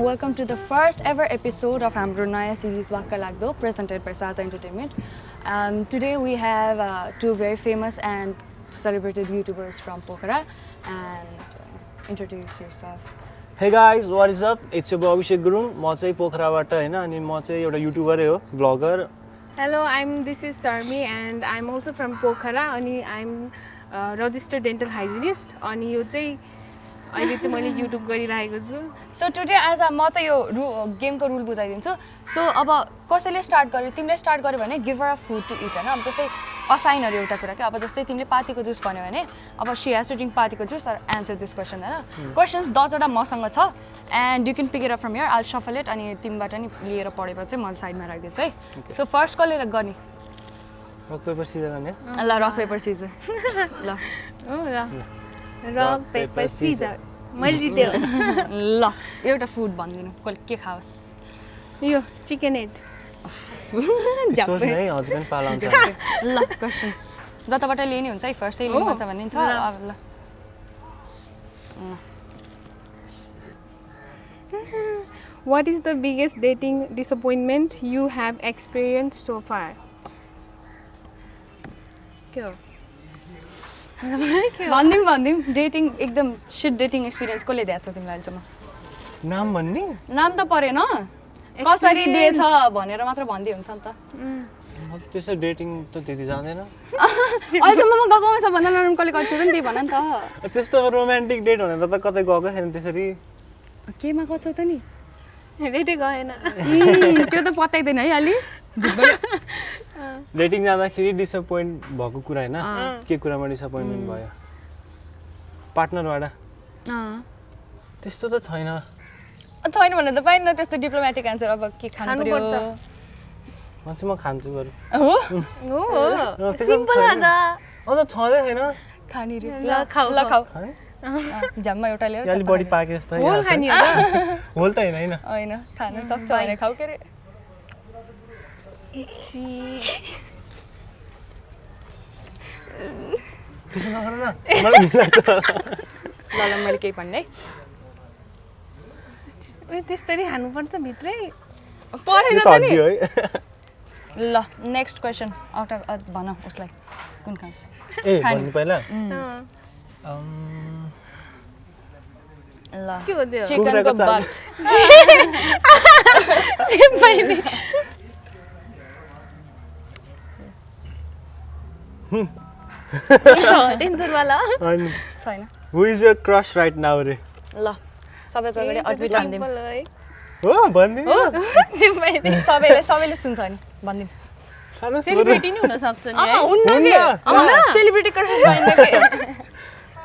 welcome to the first ever episode of हाम्रो नयाँ series वाक्क लाग्दो presented by Saza Entertainment. Today we have two very famous and celebrated YouTubers from Pokhara, and introduce yourself. Hey guys, what is up? It's your boy Abhishek Gurung. म चाहिँ पोखराबाट हैन अनि म चाहिँ एउटा युट्युबर हो, bagger. Hello, this is Sarmi and I'm also from Pokhara and I'm a registered dental hygienist and यो चाहिँ अहिले चाहिँ मैले युट्युब गरिरहेको छु. So today as म चाहिँ यो गेमको रुल बुझाइदिन्छु. So अब कसैले स्टार्ट गर्यो, तिमीले स्टार्ट गर्यो भने give her a food to eat हैन. अब जस्तै असाइनहरु एउटा कुरा के अब जस्तै तिमीले पातीको जुस भन्यो भने अब she has to drink पातीको juice or answer this question हैन. Questions 10 वटा मसँग छ and you can pick it up from here. I'll shuffle it अनि तिमीबाट नि लिएर पढेपछि म साइडमा राख्दिन्छु है. So first कसले गर्ने? रक पेपर सिजर गर्ने. ल रक पेपर सिजर. ल. ल. Rock paper scissor. मैले जित्यो. ल एउटा फुड भन्दिनु. कसले के खाओस्? यो चिकन हेड. सोच्नु है हजुर पनि पाला हुन्छ. ल क्वेशन. जताबाट लिने हुन्छ है फर्स्टै लिनु छ भन्ने छ. अब ल. What is the biggest dating disappointment you have experienced so far? के हो? भन्दिम डेटिङ एकदम शिट डेटिङ एक्सपिरियन्स कसले दिएको छ तिमीलाई अहिलेसम्म? नाम भन्ने? नाम त परेन. कसरी दिएछ भनेर मात्र भन्दै हुन्छ नि त. म त्यसो डेटिङ त त्यति जान्दैन. अहिलेसम्म म गएको छ भन्दा नरम कसले गर्छ नि त्यही भन नि त. त्यस्तो रोमान्टिक डेट भनेर त कतै गएको छैन त्यसरी. केमा गएको छौ त नि? डेटै गएन. त्यो त पत्याइदैन है अलि. डेटिङ जाँदाखेरि डिसअपोइन्ट भएको कुरा हैन. के कुरामा डिसअपोइन्टमेन्ट भयो? पार्टनरबाट. त्यस्तो त छैन. छैन भने त पाइन त्यस्तो डिप्लोमेटिक आन्सर अब के खानु पर्यो? मान्छे म खान्छु बरु. हो? हो. सिम्पल हो त. अन्त छँदै छैन. खानी रे. ल खाऊ. ल खाऊ. जम्मा एउटा लिएर. अलि बढी पाके जस्तो है. होल खानी हो त. होल त हैन. हैन खान सक्छ भने खाऊ के रे. त्यसो नगर न. मलाई लाग्छ. ल मैले केही भन्ने है. ए त्यसरी खानु पर्छ भित्रै. परेन त नि. है. ल नेक्स्ट क्वेशन आउट भन उसलाई कुन खान्छ? ए भन्नु पहिला. ल के हो त्यो? चिकनको बट. डेन्जर वाला. छैन. Who is your crush right now रे? ल सबैको अगाडि अड्मिट भन्दिम. सिम्पल है. हो भन्दिम. सिम्पल. सबैले सुन्छ नि भन्दिम. खानु सेलिब्रिटी नि हुन सक्छ नि है. उन्न के? सेलिब्रिटी क्रस भएन के?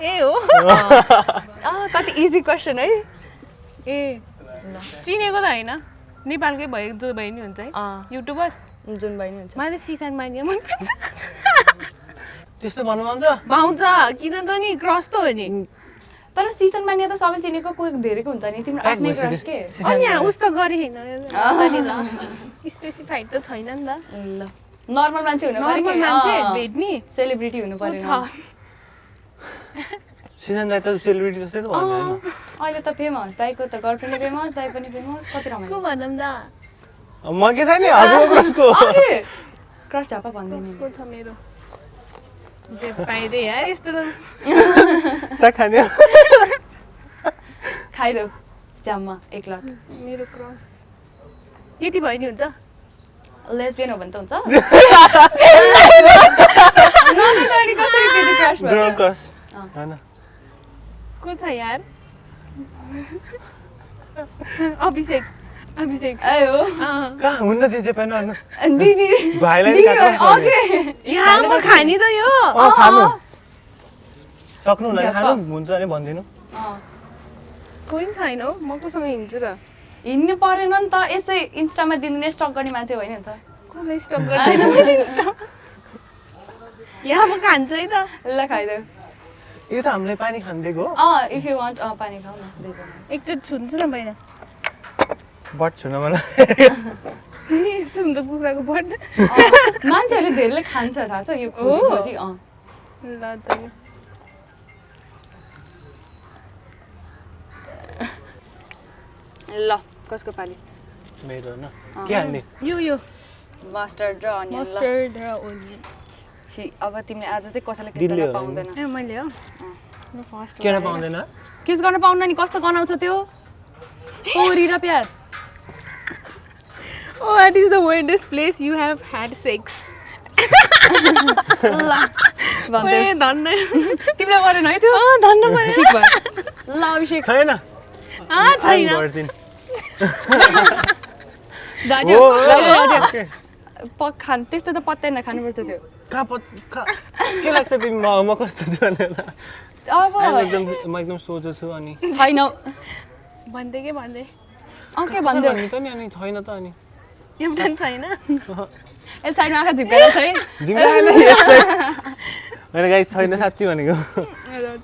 ए हो. कति इजी क्वेशन है. ए चिनेको त हैन. नेपालकै भए जो भए नि हुन्छ है. युट्युबर जुन बहिनी हुन्छ. मलाई सिसान मानिया मन पर्छ. त्यस्तो भन्नु मन छ? पाउँछ किन त नि क्रस त हो नि. तर सिजन मानिया त सबैले चिनेको कोही धेरैको हुन्छ नि. तिम्रो आफ्नै क्रस के? अनि यहाँ उस्तो गरे हैन. अनि ल स्पेसिफाइड त छैन नि त. ल नर्मल मान्छे हुनु पर्यो. नर्मल मान्छे भेट्नी सेलिब्रिटी हुनु पर्यो. सिजन दाइ त सेलिब्रिटी जस्तै त भन्दैन हैन. अहिले त फेमस. दाइको त गर्लफ्रेन्ड फेमस, दाइ पनि फेमस. कति रमाइलो. को भनम त. म के थाहा नि हजुरको क्रसको. क्रस झापा भन्दैन. उसको छ मेरो. जे पाइदे यार यस्तो त. चा खाने. खाइदेऊ जाममा एक लट. मेरो क्रस केटी भयो नि हुन्छ. लेस्बियन हो भने त हुन्छ. नजानी कसरी केटी क्रस भयो? Girl cross. हैन. को छ यार? अभिषेक. आयो. कहाँ हुन्न त्यो चाहिँ पाइन. दिदी भाइलाई काट्नु. यहाँ म खानी त यो. खानु. सक्नु होला खानु हुन्छ भने भन्दिनु. कोही छैन हौ. म कोसँग हिँड्छु र. हिँड्नु परेन नि त. यसै इन्स्टामा दिने स्टक गर्ने मान्छे होइन हुन्छ. कसलाई स्टक गर्दैन. यहाँ म खान्छु है त. ल खाइदेऊ. यो त हामीले पानी खान्दिएको हो. इफ यु वान्ट पानी खाऊ न दुईजना. एकचोटि छुन्छु न बाहिर. बट छुन मलाई. यस्तो हुन्छ कुखुराको बट. मान्छेहरूले धेरैले खान्छ थाहा छ यो खोजी. ल त. ल कसको पाली मेरो न के हाल्ने यो मस्टर्ड र अनियन ल मस्टर्ड र ओनियन छि अब तिमीले आज चाहिँ कसैले किस दिल्ली गर्न हो पाउँदैन ए मैले हो म फर्स्ट केरा पाउँदैन किस गर्न पाउँदैन नि कस्तो गनाउँछ त्यो तोरी र प्याज What is the weirdest place you have had sex? ल भन्दै ए धन्न तिमीलाई गरेन है त्यो धन्न भयो ठिक भयो ल अभिषेक छैन छैन गर्छिन् डाट्यो ओ, डाट्यो पक खानु त्यस्तो त पत्याइन खानुपर्छ त्यो के लाग्छ तिमी म कस्तो छु भनेर अब म एकदम सोझो छु अनि छैन भन्दै के भन्दै के भन्दै भन्नु त नि अनि छैन त अनि एउटा पनि छैन ए साइडमा आँखा झिप्काएर छ है जिम्मेवारी यस्तै होइन गाई छैन साँच्ची भनेको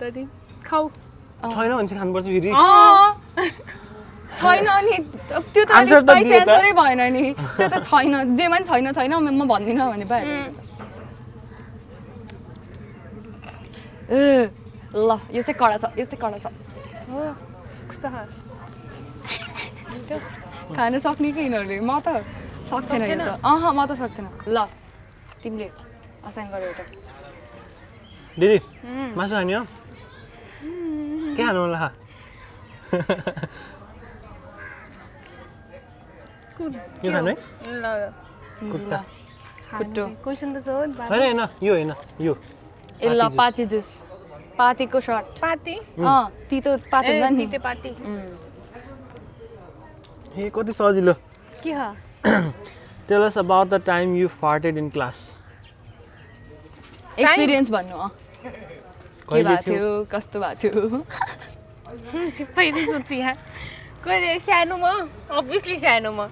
तरी खाऊ छैन भने चाहिँ खानुपर्छ फेरि छैन अनि त्यो त अलिक Answer त स्पाइसी दिए त। एन्सरै भएन नि त्यो त छैन जेमा पनि छैन छैन म भन्दिनँ भने भइहाल्यो ए ल यो चाहिँ कडा छ यो चाहिँ कडा छ हो कस्तो खान सक्ने कि यिनीहरूले म त सक्थेन यो त म त सक्थेन ल तिमीले असाइन गर एउटा दिदी मासु खाने हो के खानु होला यो खानु है ल ल कुट्टो क्वेसन त सोध होइन होइन यो होइन यो ए ल पाती जुस पातीको सर्ट पाती तितो पाती हुन्छ नि तिते पाती ए कति सजिलो के हो Tell us about the time you farted in class. Experience भन्नु के भएको थियो कस्तो भएको थियो छिप्पैले सोच्छु यहाँ कहिले सानोमा अभियसली सानोमा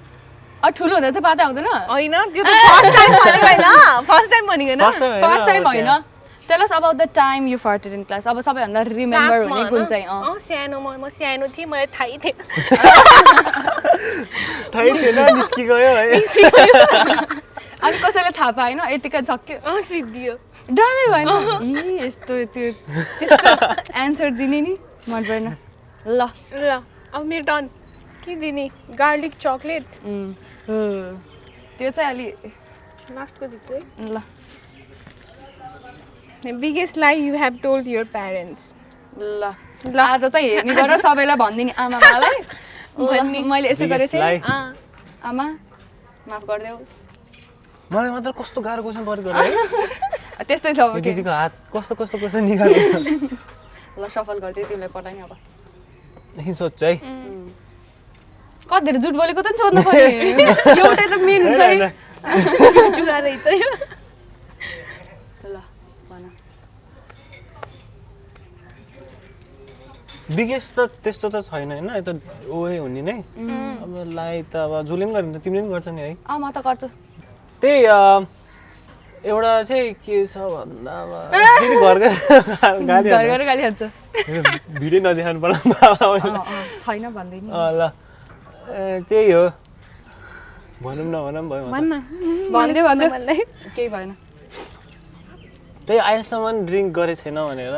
ठुलो हुँदा चाहिँ पाता आउँदैन होइन त्यो त फर्स्ट टाइम भनेको होइन फर्स्ट टाइम भनेको होइन फर्स्ट टाइम होइन tell us about the time you farted in class अब सबैभन्दा रिमेम्बर हुने कुन चाहिँ सानोमा म सानो थिएँ मलाई थाहै थिएन थाहै थिएन निस्कि गयो है अनि कसैले थाहा पाएन यतिकै झक्क्यो सिद्धियो डरामै भएन इ यस्तो त्यो त्यस्तो एन्सर दिने नि मन परेन ल ल अब मेरो टर्न के दिने गार्लिक चक्लेट त्यो चाहिँ अलि लास्टको जित्छु है ल biggest lie you have told your parents ल ल आज चाहिँ हेर्ने गरेर सबैलाई भनिदिने आमा बाबालाई मैले यसो गरेको थिएँ आमा माफ गरिदेऊ मलाई मात्र कस्तो गाह्रो क्वेसन परेको है त्यस्तै छ अब के दिदीको हात कस्तो कस्तो क्वेसन निकाल्यो ल सफल गरिदियो तिमीलाई पठाएँ अब एकछिन सोध्छु है कति धेरै झुट बोलेको त नि सोध्नु पर्ने एउटै त मेन हुन्छ है रहेछ यो ल भन बिगेस्ट त त्यस्तो त छैन होइन यो त ओए हुने नै अब लाई त अब जसले पनि गरिन्छ तिमीले पनि गर्छ नि है म त गर्छु त्यही एउटा चाहिँ के छ भन्दा अब फेरि घरको गाली घर घर गाली हाल्छ भिडियो नदेखाउनु पर्ला छैन भन्दै नि ल त्यही हो भनौँ नभनौँ भयो भन्न भन्दै भन्दै केही भएन त्यही अहिलेसम्म ड्रिङ्क गरेको छैन भनेर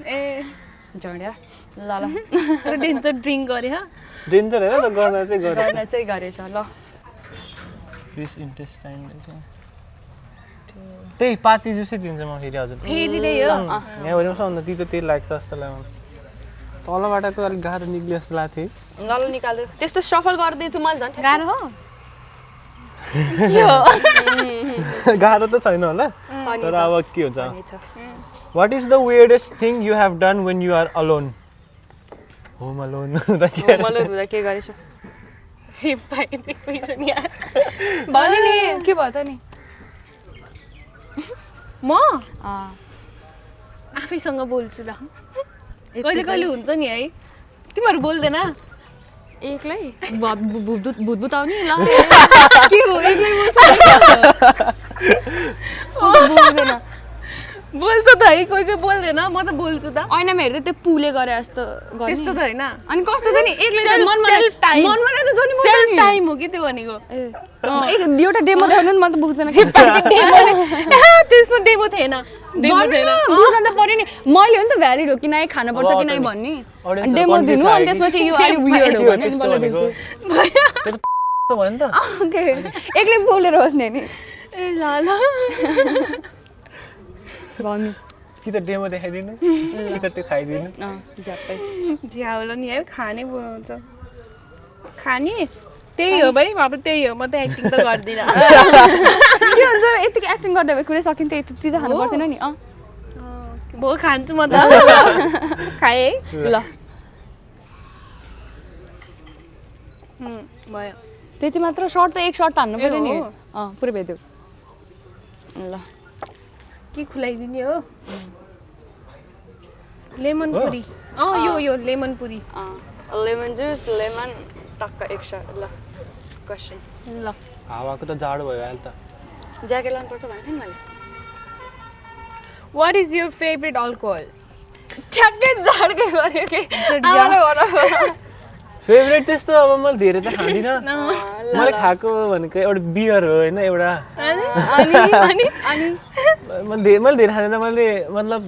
ए झड्या ल ल तर डेन्जर ड्रिङ्क गरे ह डेन्जर होइन त गर्न चाहिँ गरे गर्न चाहिँ गरेछ ल फिस इन्टेस्टाइन त्यही पाती जुसै दिन्छ म फेरि हजुर फेरि नै हो यहाँ भरि अन्त तितो तेल लाग्छ जस्तो लाग्यो तलबाटको अलिक गाह्रो निक्लियो जस्तो लाग्थ्यो ल ल निकाल्दै त्यस्तो सफल गरिदिन्छु मैले झन् गाह्रो हो गाह्रो त छैन होला तर अब के हुन्छ what is the weirdest thing you have done when you are alone home alone मलाई हुँदा के गरेछ छिप्पाइ क्वेसन यहाँ भने नि के भयो त नि म आफैसँग बोल्छु ल कहिले कहिले हुन्छ नि है तिमीहरू बोल्दैन एक्लै भूत आउने ल के हो एक्लै बोल्छ बोल्दैन बोल्छ त है कोही कोही बोल्दैन म त बोल्छु त ऐनामा हेर्दै त्यो पुले गरे जस्तो गर्ने त्यस्तो त होइन अनि कस्तो त नि एक्लै Self- मनमा self time. मनमा नै त जनी बोल्छ सेल्फ नि टाइम हो कि त्यो भनेको एउटा डेमो देखाउनु नि म त बुझ्दैन त्यसमा डेमो थिएन डेमो थिएन बुझ्न त पर्यो नि मैले हो नि त भ्यालिड हो कि नै खानु पर्छ कि नै भन्ने Audience डेमो confuse दिनु अनि भयो कि? त्यसपछि यो अलि वियर्ड हो भने त्यस्तो बल्ल भनेको। दिन्छु त भयो नि त ओके एक्लै बोलेर बस्ने नि ए ल ल भन्नु कि त डेमो देखाइदिनु कि त त्यो खाइदिनु झ्याप्पै झ्याउलो नि यार खाने बनाउँछ खाने त्यही हो भाइ अब त्यही हो म त एक्टिङ त गर्दिनँ के हुन्छ र यतिकै एक्टिङ गर्दा भए कुरै सकिन्थ्यो यति त खानु पर्दैन नि भो खान्छु म त खाएँ है ल भयो त्यति मात्र सर्ट त एक सर्ट त हान्नु पर्यो नि हो। पुरै भेट्यो ल के खुलाइदिने हो लेमन पुरी यो लेमन पुरी लेमन जुस लेमन टक्क एक सर्ट ल कसिन ल हावाको त जाडो भयो अहिले त ज्याकेट लानुपर्छ भनेको थिएँ नि मैले what is your favourite alcohol ठ्याक्कै झड्कै गऱ्यो कि फेभरेट त्यस्तो अब मैले धेरै त खाँदिनँ मैले खाएको भनेको एउटा बियर हो होइन एउटा अनि मैले धेरै खाँदैन मैले मतलब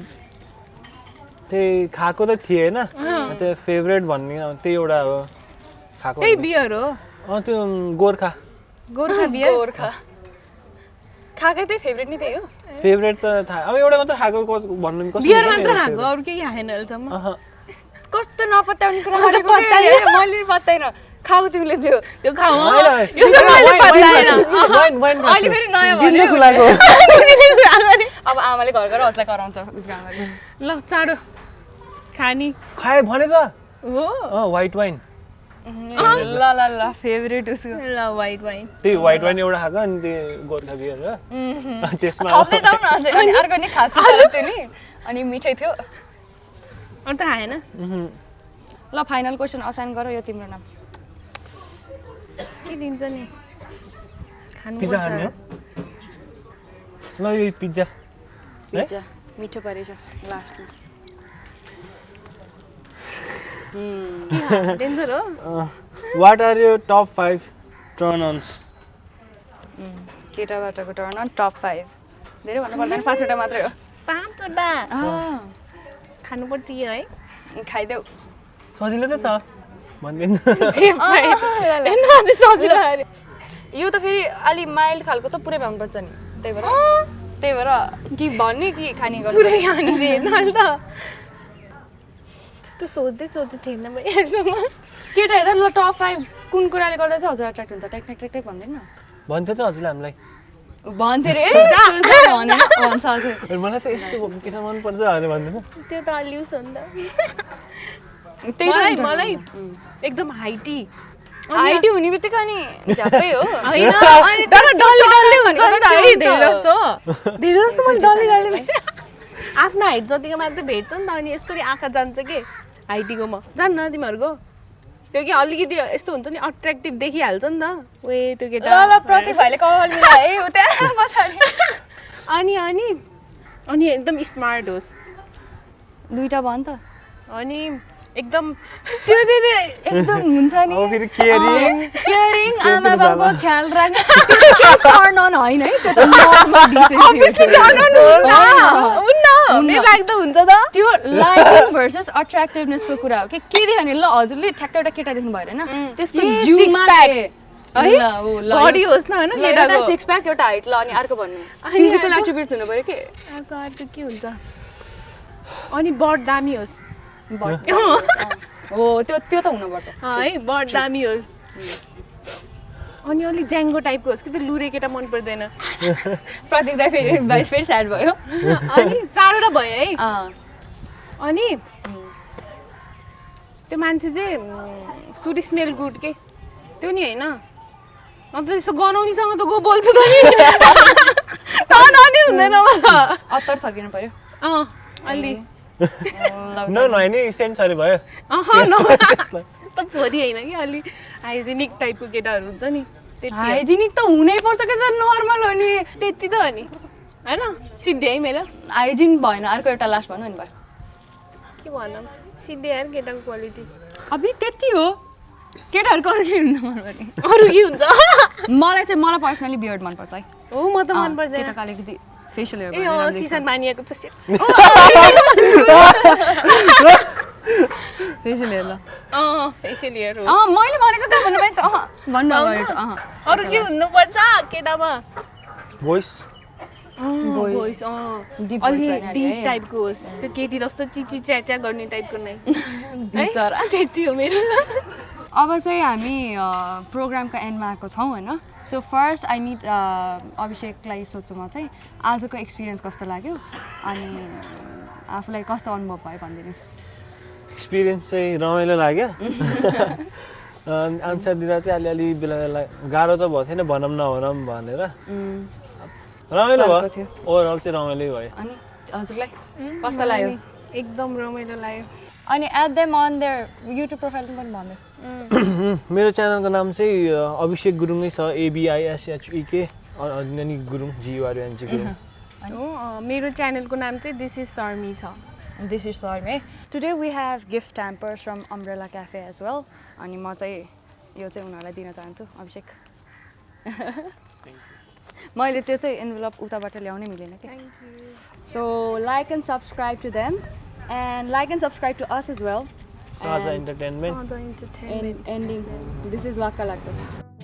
त्यही खाएको त थिएँ होइन त्यो फेभरेट भन्ने त्यही एउटा हो खाएको त्यही बियर हो त्यो गोर्खा गोर्खा बियर गोर्खा खाएकै त्यही फेभरेट नि त्यही हो फेभरेट त थाहा अब एउटा मात्र खाएको भन्नु नि कस्तो बियर मात्र खाएको अरू केही खाएन अहिलेसम्म कस्तो नपत्याउने कुरा गरेको मैले पत्ताइन खाऊ तिमीले त्यो त्यो खाऊ अहिले फेरि नयाँ खुलाएको अब आमाले घर घर हौसला कराउँछ उसको आमाले ल चाँडो खानी खाए भने त हो व्हाइट वाइन ल ल ल फेभरेट उसको ल वाइट वाइन त्यही व्हाइट वाइन एउटा खाएको अनि त्यो गोर्खा बियर हो त्यसमा थप्दै जाउँ न अझै अनि अर्को नि खाएको छ त्यो नि अनि मिठै थियो अन्त खाएन ल फाइनल क्वेसन असाइन गर यो तिम्रो नाम के दिन्छ नि खानु पिज्जा खाने हो ल यो पिज्जा पिज्जा मिठो परेछ लास्टमा डेन्जर हो what are your top 5 turn ons केटाबाटको टर्न अन टप 5 धेरै भन्नु पर्दैन 5 वटा मात्रै हो 5 वटा खानुपर्छ यो है खाइदेऊ सजिलो त छ भन्दिन सजिलो अरे यो त फेरि अलि माइल्ड खालको छ पुरै भन्नुपर्छ नि त्यही भएर कि भन्ने कि खाने गर्नु पुरै खाने हेर्न त त्यस्तो सोच्दै थिएन म केटा हेर्दा ल टप 5 कुन कुराले गर्दा चाहिँ हजुर एट्र्याक्ट हुन्छ टेक टेक टेक भन्दैन भन्छ त हजुरले हामीलाई भन्थे रे भनेर भन्छ हजुर मलाई त यस्तो केटा मनपर्छ भनेर भन्दैन त्यो त अलिउस हो नि त त्यही मलाई एकदम हाइटी आइडी हुने बित्तिकै अनि झ्याप्पै हो होइन अनि तर डल्ले डल्ले हुन्छ नि त है धेरै जस्तो मैले डल्ले आफ्नो हाइट जतिको मात्रै भेट्छ नि त अनि यस्तरी आँखा जान्छ के हाइटीकोमा जान्न तिमीहरूको त्यो कि अलिकति यस्तो हुन्छ नि अट्र्याक्टिभ देखिहाल्छ नि त ओए त्यो केटा ल ल प्रतीक भाइले कल मिलाए है उता पछाडि अनि एकदम स्मार्ट होस् दुईटा भन् त अनि एकदम त्यो एकदम हुन्छ नि अब फेरि केयरिङ आमा बाबुको ख्याल राख्ने टर्न अन होइन है त्यो त नर्मल डिसेन्सी लाग्दो हुन्छ त त्यो लाइकिङ भर्सेस अट्र्याक्टिभनेसको कुरा हो के देख्यो भने ल हजुरले ठ्याक्कै एउटा केटा देख्नु भयो होइन त्यसको जिउमा बडी होस् न होइन एउटा सिक्स प्याक एउटा हाइट ल अनि अर्को भन्नु फिजिकल एट्रिब्युट्स हुनु पर्यो के अर्को के हुन्छ अनि बड दामी होस् हो त्यो त हुनुपर्छ है बड दामी होस् अनि अलिक ज्याङ्गो टाइपको होस् कि त्यो लुरे केटा मन पर्दैन प्रतीक दाइ फेरि स्याड भयो अनि चारवटा भयो है अनि त्यो मान्छे चाहिँ सुट स्मेल गुड के त्यो नि होइन अन्त त्यस्तो गनाउनीसँग त गो बोल्छु त नि हुँदैन अत्तर सर्किनु पर्यो अलि नहुने सेन्ट सरी भयो त फोरी होइन कि अलि हाइजेनिक टाइपको केटाहरू हुन्छ नि हाइजेनिक त हुनै पर्छ के नर्मल हो नि त्यति त हो नि होइन सिद्धि है मेरो हाइजिन भएन अर्को एउटा लास्ट भन्नु नि भयो के भनौँ सिद्धि यार केटाको क्वालिटी अभि त्यति हो केटाहरूको अरू के हुनु मन पर्ने अरू के हुन्छ मलाई पर्सनली बियर्ड मनपर्छ है हो म त मन पर्दैन केटाको अलिकति फेसियल हेयर ए अँ सिसन मानिएको जस्तो फेसियल हेयर ल अँ फेसियल हेयर हो मैले भनेको कहाँ भन्नु पाइन्छ भन्नु अब अरू के हुनुपर्छ केटामा भोइस भोइस अलि डिप टाइपको होस् त्यो केटी जस्तो चिची च्याच्या गर्ने टाइपको नै बिचरा त्यति हो मेरो अब चाहिँ हामी प्रोग्रामको एन्डमा आएको छौँ होइन सो फर्स्ट आई निड अभिषेकलाई सोध्छु म चाहिँ आजको एक्सपिरियन्स कस्तो लाग्यो अनि आफूलाई कस्तो अनुभव भयो भनिदिनुहोस् एक्सपिरियन्स चाहिँ रमाइलो लाग्यो आन्सर दिँदा चाहिँ अलिअलि बेला बेला गाह्रो त भएको थिएन भनौँ नभनौँ भनेर रमाइलो भयो ओभरअल चाहिँ रमाइलो भयो अनि हजुरलाई कस्तो लाग्यो एकदम रमाइलो लाग्यो अनि at them on their YouTube profile पनि भन्दै मेरो च्यानलको नाम चाहिँ अभिषेक गुरुङै छ ABISHEK अनि गुरुङ GURUNG गुरुङ मेरो च्यानलको नाम चाहिँ दिस इज शर्मी छ this is Sarmi today we have gift hampers from Umbrella Cafe as well अनि म चाहिँ यो चाहिँ उनीहरूलाई दिन चाहन्छु अभिषेक मैले त्यो चाहिँ एन्भलप उताबाट ल्याउनै मिलेन कि so like and subscribe to them and like and subscribe to us as well Sajha entertainment entertainment ending this is वाक्का लाग्दो